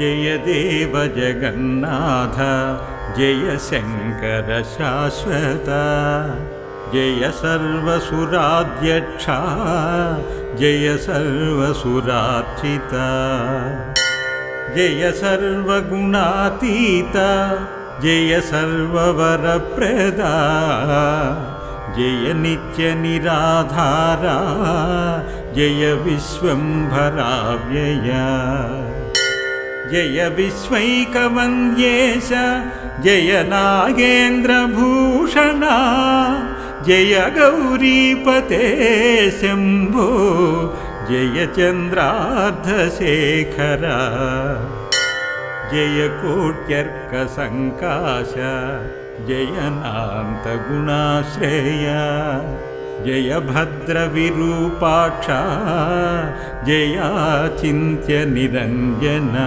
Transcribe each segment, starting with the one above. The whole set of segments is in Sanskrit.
जय देव जगन्नाथ जय शंकर शाश्वत जय सर्वसुराध्यक्षा जय सर्वसुरार्चिता जय सर्वगुणातीता जय सर्ववरप्रदा जय नित्य निराधारा जय विश्वंभरा व्यया जय विश्वैकवन्द्येश जय नागेन्द्रभूषणा जय गौरीपते शंभो जय चन्द्रार्धशेखरा जय कोट्यर्कसङ्काश जय नान्तगुणाश्रेया जय भद्रविरूपाक्षा जयाचिन्त्य निरञ्जना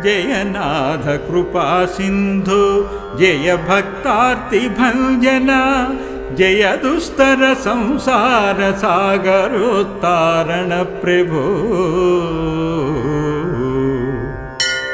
जय नाथ कृपा सिन्धु जय भक्तार्तिभञ्जना जय दुस्तर संसार सागरोत्तारण प्रभो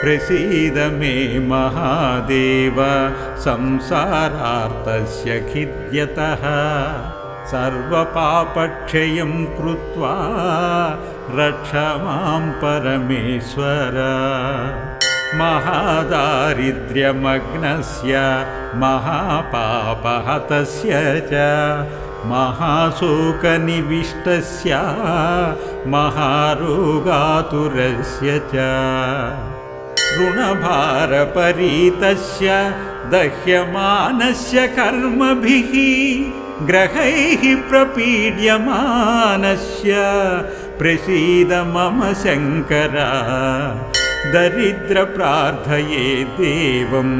प्रसीद मे महादेव संसारार्तस्य खिद्यतः सर्वपापक्षयं कृत्वा रक्ष मां परमेश्वर महादारिद्र्यमग्नस्य महापापहतस्य च महाशोकनिविष्टस्य महारोगातुरस्य च ऋणभारपरीतस्य दह्यमानस्य कर्मभिः ग्रहैः प्रपीड्यमानस्य प्रसीद मम शङ्कर दरिद्र प्रार्थये देवं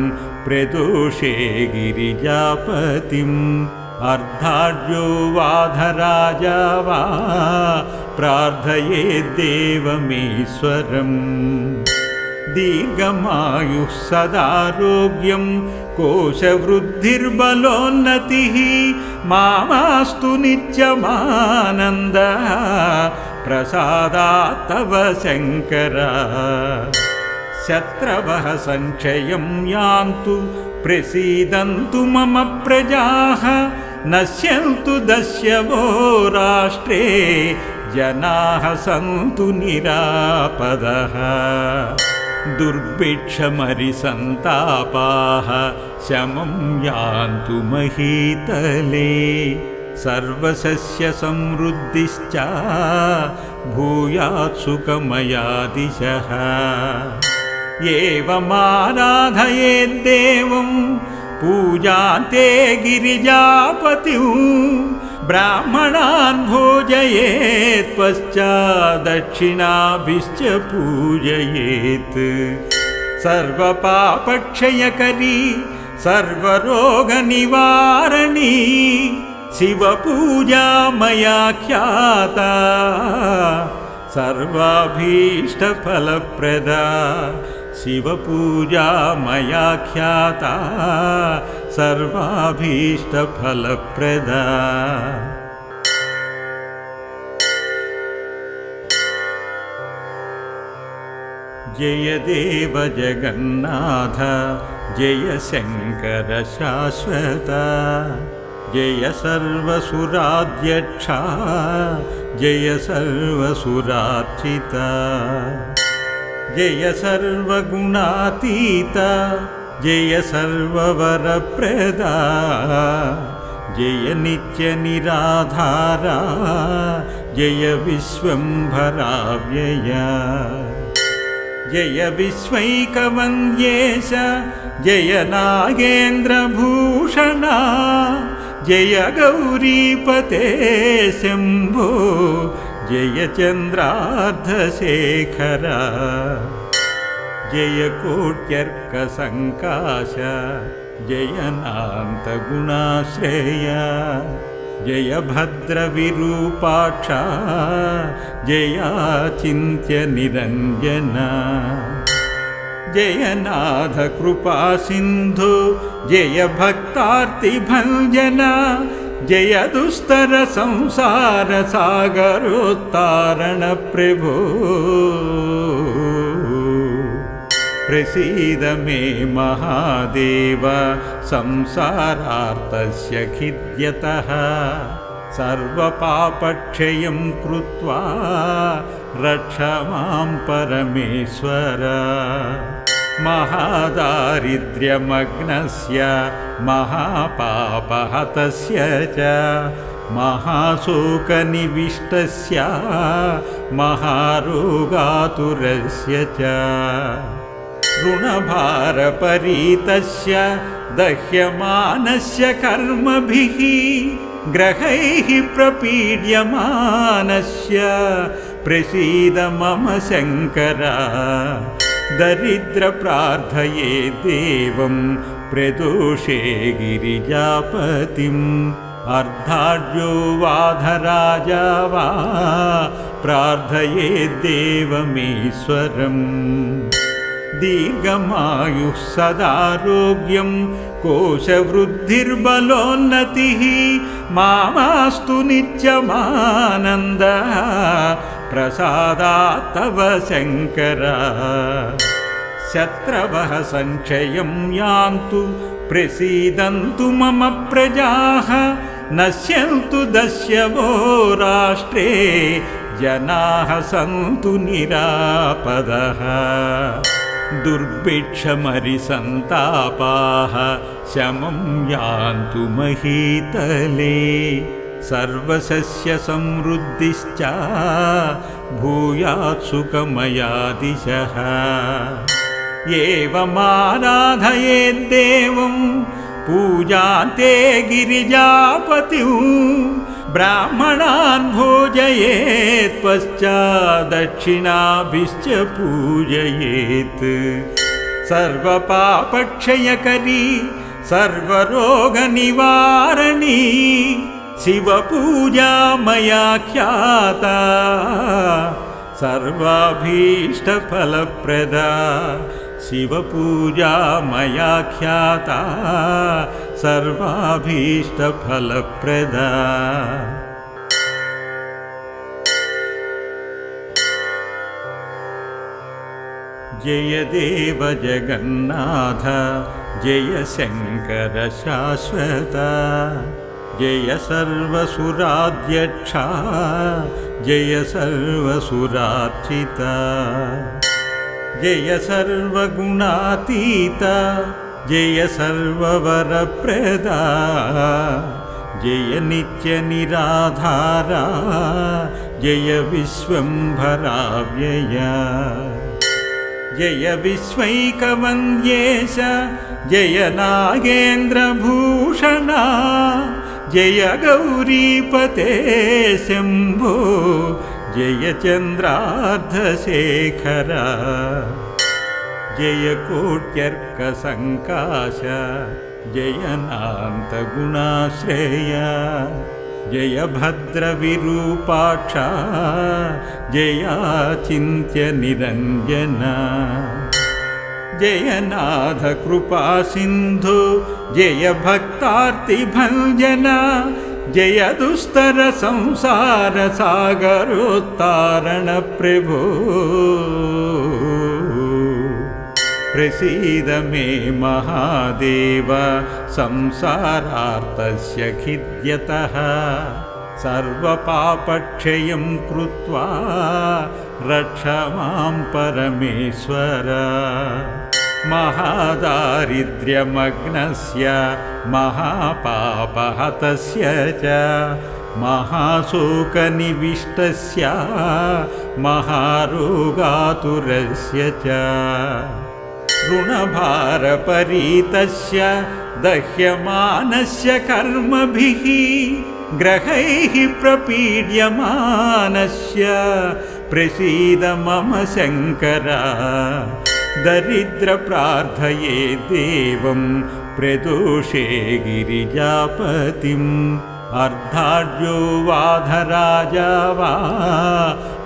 प्रदोषे गिरिजापतिम् अर्धाढ्यो वाधराजा वा प्रार्थये देवमीश्वरम् दीर्घमायुः सदारोग्यं कोशवृद्धिर्बलोन्नतिः मामास्तु नित्यमानन्दः प्रसादात् तव शङ्कर शत्रवः संक्षयं यान्तु प्रसीदन्तु मम प्रजाः नश्यन्तु दस्यवो राष्ट्रे जनाः सन्तु निरापदः दुर्भिक्षमरिसन्तापाः शमं यान्तु महीतले सर्वसस्य समृद्धिश्च भूयात् सुखमयादिशः एवमाराधयेद्देवं पूजान्ते गिरिजापतिं ब्राह्मणान् भोजयेत् पश्चादक्षिणाभिश्च पूजयेत् सर्वपापक्षयकरी सर्वरोगनिवारणी शिवपूजा मया ख्याता सर्वाभीष्टफलप्रदा शिवपूजा मया ख्याता सर्वाभीष्टफलप्रदा जय देव जगन्नाथ जय शंकर शाश्वत जय सर्वसुराध्यक्षा जय सर्वसुरार्चिता जय सर्वगुणातीता जय सर्ववरप्रदा जय नित्य निराधारा जय विश्वंभरा व्यया जय विश्वैकवन्द्येश जय नागेन्द्रभूषणा जय गौरीपते शंभो जय चन्द्रार्धशेखरा जय कोट्यर्कसङ्काश जय नान्तगुणाश्रेया जय भद्रविरूपाक्षा जयाचिन्त्य निरञ्जना जय नाथ कृपा सिन्धु जय भक्तार्तिभञ्जना जय दुस्तर संसार सागरोत्तारण प्रभो। प्रसीद मे महादेव संसारार्तस्य खिद्यतः सर्वपापक्षयं कृत्वा रक्ष मां परमेश्वर महादारिद्र्यमग्नस्य महापापहतस्य च महाशोकनिविष्टस्य महारोगातुरस्य च ऋणभारपरीतस्य दह्यमानस्य कर्मभिः ग्रहैः प्रपीड्यमानस्य प्रसीद मम शङ्कर दरिद्रप्रार्थये देवं प्रदोषे गिरिजापतिम् अर्धाढ्यो वाधराजा वा प्रार्थये देवमीश्वरम् दीर्घमायुः सदारोग्यं कोशवृद्धिर्बलोन्नतिः मामास्तु नित्यमानन्दः प्रसादात् तव शङ्कर शत्रवः संक्षयं यान्तु प्रसीदन्तु मम प्रजाः नश्यन्तु दस्यवो राष्ट्रे जनाः सन्तु निरापदः दुर्भिक्षमरिसन्तापाः शमं यान्तु महीतले सर्वसस्यसमृद्धिश्च भूयात् सुखमया दिशः एवमाराधयेद्देवं पूजान्ते गिरिजापतिं ब्राह्मणान् भोजयेत् पश्चात् दक्षिणाभिश्च पूजयेत् सर्वपापक्षयकरी सर्वरोगनिवारणी शिवपूजा मया ख्याता सर्वाभीष्टफलप्रदा शिवपूजा मया ख्याता सर्वाभीष्टफलप्रदा जय देव जगन्नाथ जय शङ्कर शाश्वत जय सर्वसुराध्यक्षा जय सर्वसुरार्चिता जय सर्वगुणातीता जय सर्ववरप्रदा जय नित्यनिराधारा जय विश्वम्भराव्यया जय विश्वैकवन्द्येश जय नागेन्द्रभूषणा जय गौरीपते शम्भो जय चन्द्रार्धशेखर जय कोट्यर्कसङ्काश जय नान्तगुणाश्रेय जय भद्रविरूपाक्ष जयाचिन्त्यनिरञ्जन जय नाथ कृपासिन्धु जय भक्तार्तिभञ्जन जय दुस्तर संसार सागरोत्तारण प्रभो प्रसीद मे महादेव संसारार्तस्य खिद्यतः सर्वपापक्षयं कृत्वा रक्ष मां परमेश्वर महादारिद्र्यमग्नस्य महापापहतस्य च महाशोकनिविष्टस्य महारोगातुरस्य च ऋणभारपरीतस्य दह्यमानस्य कर्मभिः ग्रहैः प्रपीड्यमानस्य प्रसीद मम शङ्कर दरिद्रप्रार्थये देवं प्रदोषे गिरिजापतिम् अर्धाढ्यो वाधराजा वा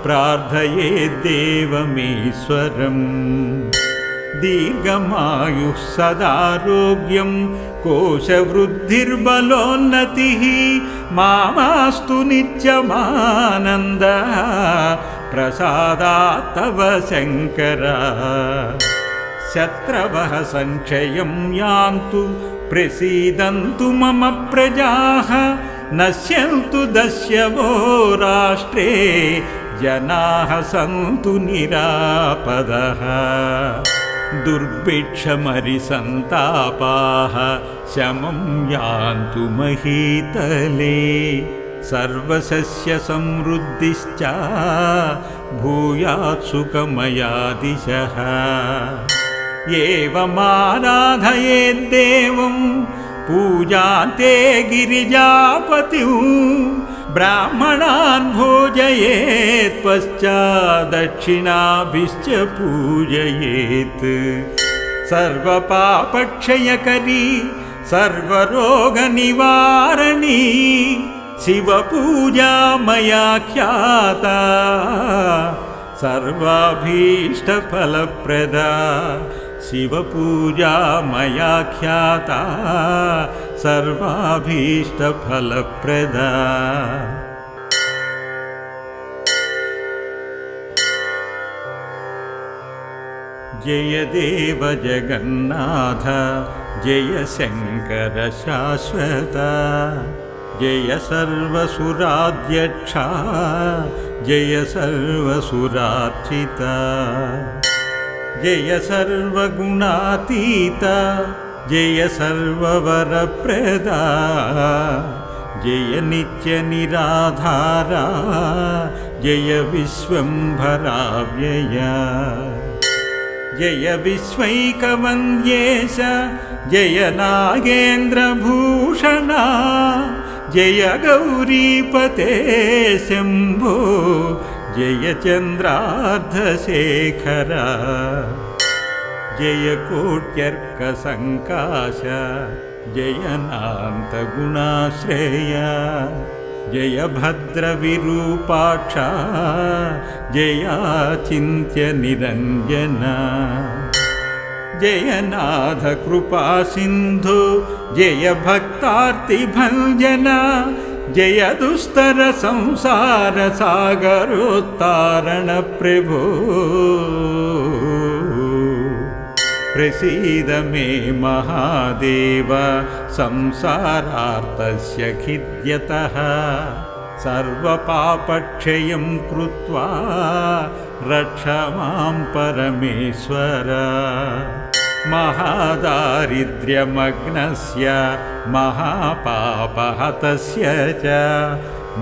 प्रार्थये देवमीश्वरम् दीर्घमायुः सदारोग्यं कोशवृद्धिर्बलोन्नतिः मामास्तु नित्यमानन्दः प्रसादात् तव शङ्कर शत्रवः संक्षयं यान्तु प्रसीदन्तु मम प्रजाः नश्यन्तु दस्यवो राष्ट्रे जनाः सन्तु निरापदः दुर्भिक्षमरिसन्तापाः शमं यान्तु महीतले सर्वसस्यसमृद्धिश्च भूयात् सुखमयादिशः एवमाराधयेद्देवं पूजान्ते गिरिजापतिं ब्राह्मणान् भोजयेत् पश्चादक्षिणाभिश्च पूजयेत् सर्वपापक्षयकरी सर्वरोगनिवारणी शिवपूजा मया ख्याता सर्वाभीष्टफलप्रदा शिवपूजा मया ख्याता सर्वाभीष्टफलप्रदा जय देव जगन्नाथ जय शंकर शाश्वत जय सर्वसुराध्यक्षा जय सर्वसुरार्चिता जय सर्वगुणातीता जय सर्ववरप्रदा जय नित्यनिराधारा जय विश्वम्भराव्यया जय विश्वैकवन्द्येश जय नागेन्द्रभूषणा जय गौरीपते शम्भो जय चन्द्रार्धशेखरा जय कोट्यर्कसङ्काश जय नान्तगुणाश्रेया जय भद्रविरूपाक्षा जयाचिन्त्यनिरञ्जना जय नाथ कृपासिन्धु जय भक्तार्तिभञ्जना जय दुस्तर संसार सागरोत्तारण प्रभो प्रसीद मे महादेव संसारार्तस्य खिद्यतः सर्वपापक्षयं कृत्वा रक्ष मां परमेश्वर महादारिद्र्यमग्नस्य महापापहतस्य च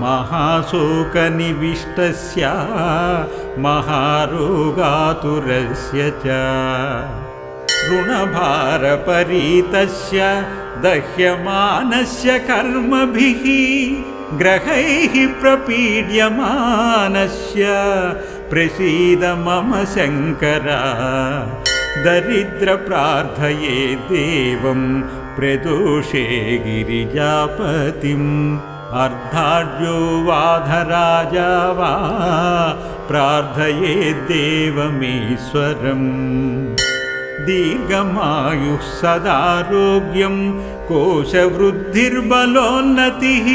महाशोकनिविष्टस्य महारोगातुरस्य च ऋणभारपरीतस्य दह्यमानस्य कर्मभिः ग्रहैः प्रपीड्यमानस्य प्रसीद मम शङ्कर दरिद्रप्रार्थये देवं प्रदोषे गिरिजापतिम् अर्धाढ्यो वाधराजा वा प्रार्थये देवमीश्वरम् दीर्घमायुः सदारोग्यं कोशवृद्धिर्बलोन्नतिः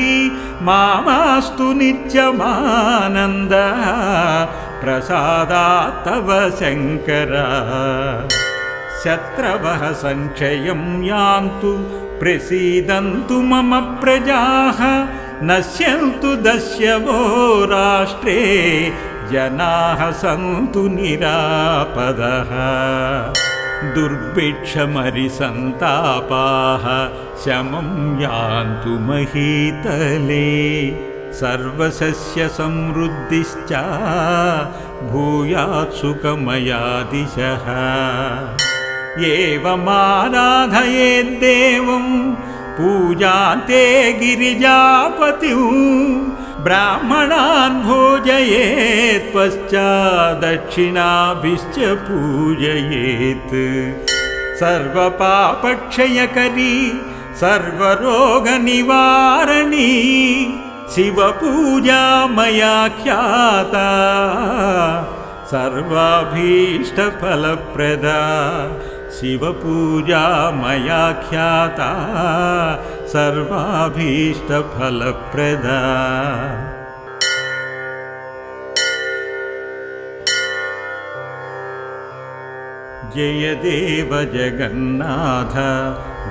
मामास्तु नित्यमानन्दः प्रसादात् तव शङ्कर शत्रवः संक्षयं यान्तु प्रसीदन्तु मम प्रजाः नश्यन्तु दस्यवो राष्ट्रे जनाः सन्तु निरापदः दुर्भिक्षमरिसन्तापाः शमं यान्तु महीतले सर्वसस्यसमृद्धिश्च भूयात् सुखमयादिशः एवमाराधयेद्देवं पूजान्ते गिरिजापतिं ब्राह्मणान् भोजयेत् पश्चादक्षिणाभिश्च पूजयेत् सर्वपापक्षयकरी सर्वरोगनिवारणी शिवपूजा मया ख्याता सर्वाभीष्टफलप्रदा शिवपूजा मया ख्याता सर्वाभीष्टफलप्रदा जय देव जगन्नाथ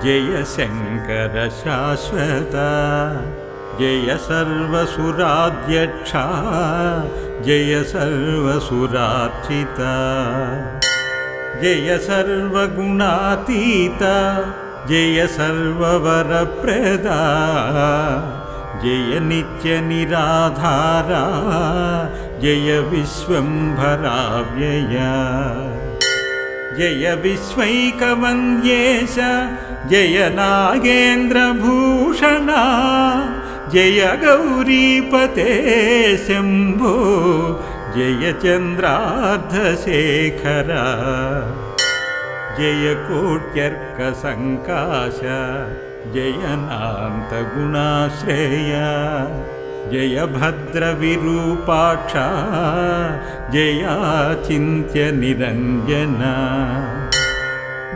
जय शङ्कर शाश्वत जय सर्वसुराध्यक्षा जय सर्वसुरार्चिता जय सर्वगुणातीत जय सर्ववरप्रदा जय नित्यनिराधारा जय विश्वम्भराव्यया जय विश्वैकवन्द्येश जय नागेन्द्रभूषणा जय गौरीपते शम्भो जय चन्द्रार्धशेखरा जय कोट्यर्कसङ्काश जय नान्तगुणाश्रेया जय भद्रविरूपाक्षा जयाचिन्त्यनिरञ्जना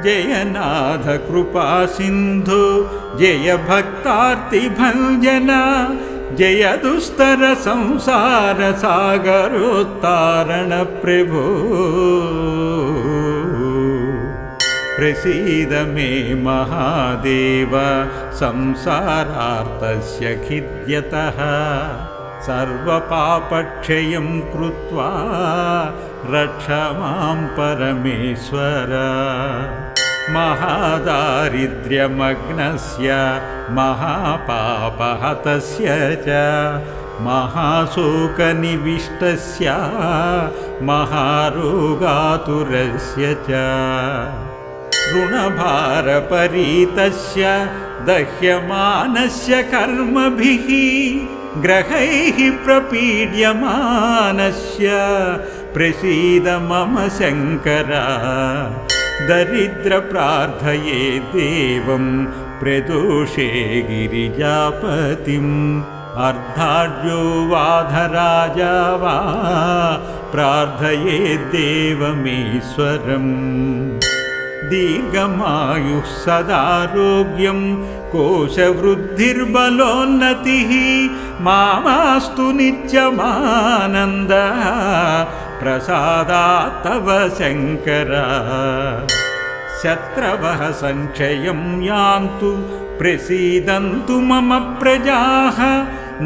जय नाथ कृपासिन्धु जय भक्तार्तिभञ्जना जय दुस्तर संसार सागरोत्तारण प्रभो प्रसीद मे महादेव संसारार्तस्य खिद्यतः सर्वपापक्षयं कृत्वा रक्ष मां परमेश्वर महादारिद्र्यमग्नस्य महापापहतस्य च महाशोकनिविष्टस्य महारोगातुरस्य च ऋणभारपरीतस्य दह्यमानस्य कर्मभिः ग्रहैः प्रपीड्यमानस्य प्रसीद मम शङ्कर दरिद्रप्रार्थये देवं प्रदोषे गिरिजापतिम् अर्धाढ्यो वाधराजा वा प्रार्थये देवमीश्वरम् दीर्घमायुः सदारोग्यं कोशवृद्धिर्बलोन्नतिः मामास्तु नित्यमानन्दः प्रसादात् तव शङ्कर शत्रवः संक्षयं यान्तु प्रसीदन्तु मम प्रजाः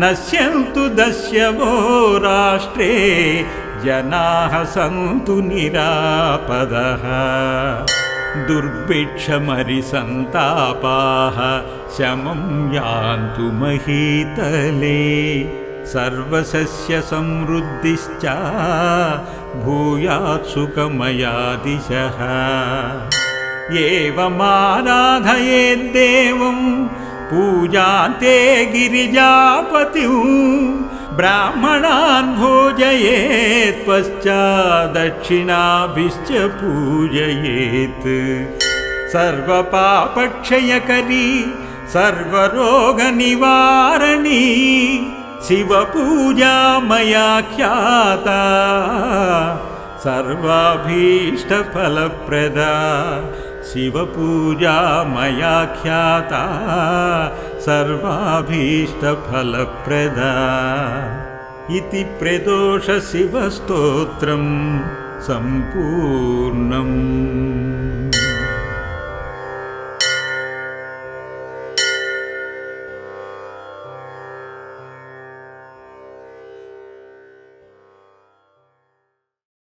नश्यन्तु दस्यवो राष्ट्रे जनाः सन्तु निरापदः दुर्भिक्षमरिसन्तापाः शमं यान्तु महीतले सर्वसस्यसमृद्धिश्च भूयात् सुखमयादिशः एवमाराधयेद्देवं पूजान्ते गिरिजापतिं ब्राह्मणान् भोजयेत् पश्चादक्षिणाभिश्च पूजयेत् सर्वपापक्षयकरी सर्वरोगनिवारणी शिवपूजा मया ख्याता सर्वाभीष्टफलप्रदा शिवपूजा मया ख्याता सर्वाभीष्टफलप्रदा इति प्रदोष शिवस्तोत्रं सम्पूर्णम्।